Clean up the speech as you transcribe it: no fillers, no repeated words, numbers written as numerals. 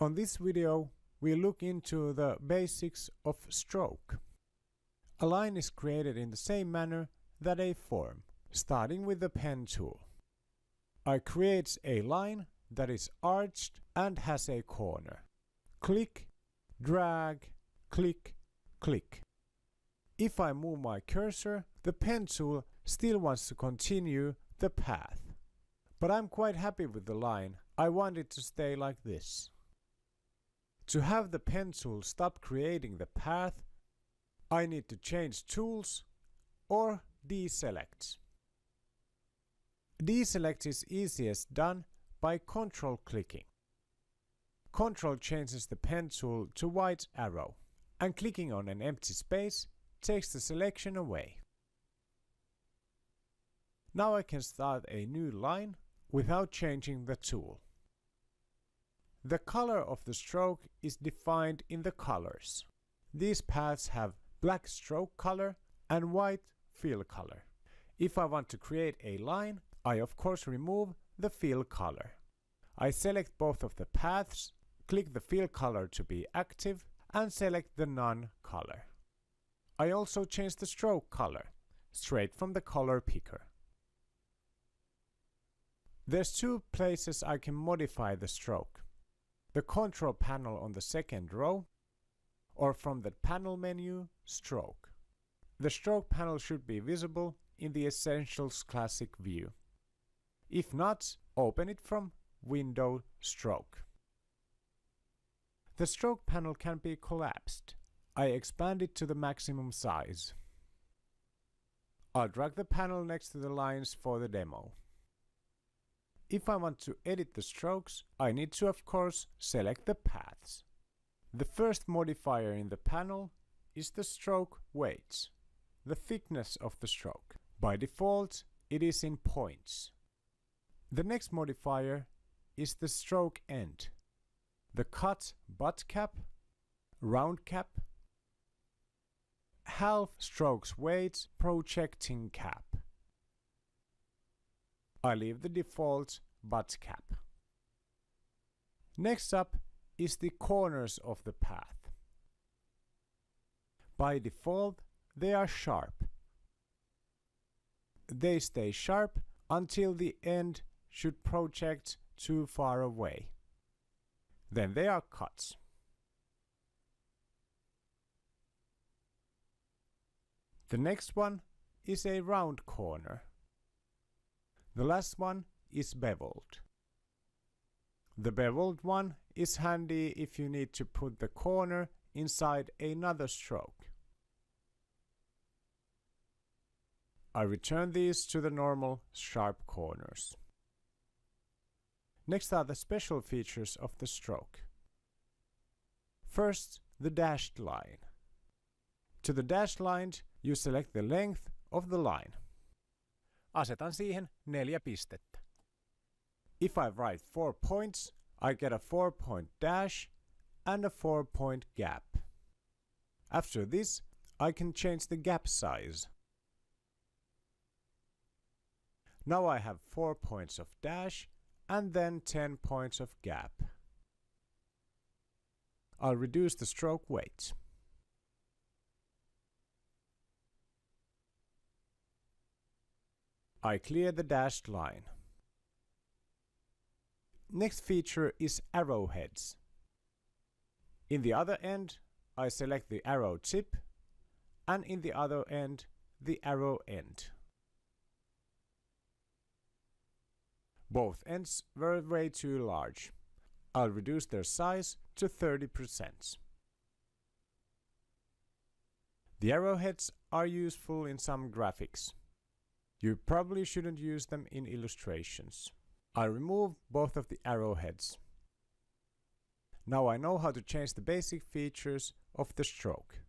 On this video, we look into the basics of stroke. A line is created in the same manner that a form, starting with the pen tool. I create a line that is arched and has a corner. Click, drag, click, click. If I move my cursor, the pen tool still wants to continue the path. But I'm quite happy with the line. I want it to stay like this. To have the pen tool stop creating the path, I need to change tools or deselect. Deselect is easiest done by control clicking. Control changes the pen tool to white arrow, and clicking on an empty space takes the selection away. Now I can start a new line without changing the tool. The color of the stroke is defined in the colors. These paths have black stroke color and white fill color. If I want to create a line, I of course remove the fill color. I select both of the paths, click the fill color to be active, and select the none color. I also change the stroke color, straight from the color picker. There's two places I can modify the stroke. The control panel on the second row, or from the panel menu, stroke. The stroke panel should be visible in the Essentials Classic view. If not, open it from Window Stroke. The stroke panel can be collapsed. I expand it to the maximum size. I'll drag the panel next to the lines for the demo. If I want to edit the strokes, I need to of course select the paths. The first modifier in the panel is the stroke weight, the thickness of the stroke. By default, it is in points. The next modifier is the stroke end, the cut butt cap, round cap, half strokes weight projecting cap. I leave the default butt cap. Next up is the corners of the path. By default, they are sharp. They stay sharp until the end should project too far away. Then they are cut. The next one is a round corner. The last one is beveled. The beveled one is handy if you need to put the corner inside another stroke. I return these to the normal sharp corners. Next are the special features of the stroke. First, the dashed line. To the dashed line, you select the length of the line. Asetan siihen 4 pistettä. If I write 4 points, I get a 4-point dash and a 4-point gap. After this, I can change the gap size. Now I have 4 points of dash and then 10 points of gap. I'll reduce the stroke weight. I clear the dashed line. Next feature is arrowheads. In the other end, I select the arrow tip, and in the other end, the arrow end. Both ends were way too large. I'll reduce their size to 30%. The arrowheads are useful in some graphics. You probably shouldn't use them in illustrations. I remove both of the arrowheads. Now I know how to change the basic features of the stroke.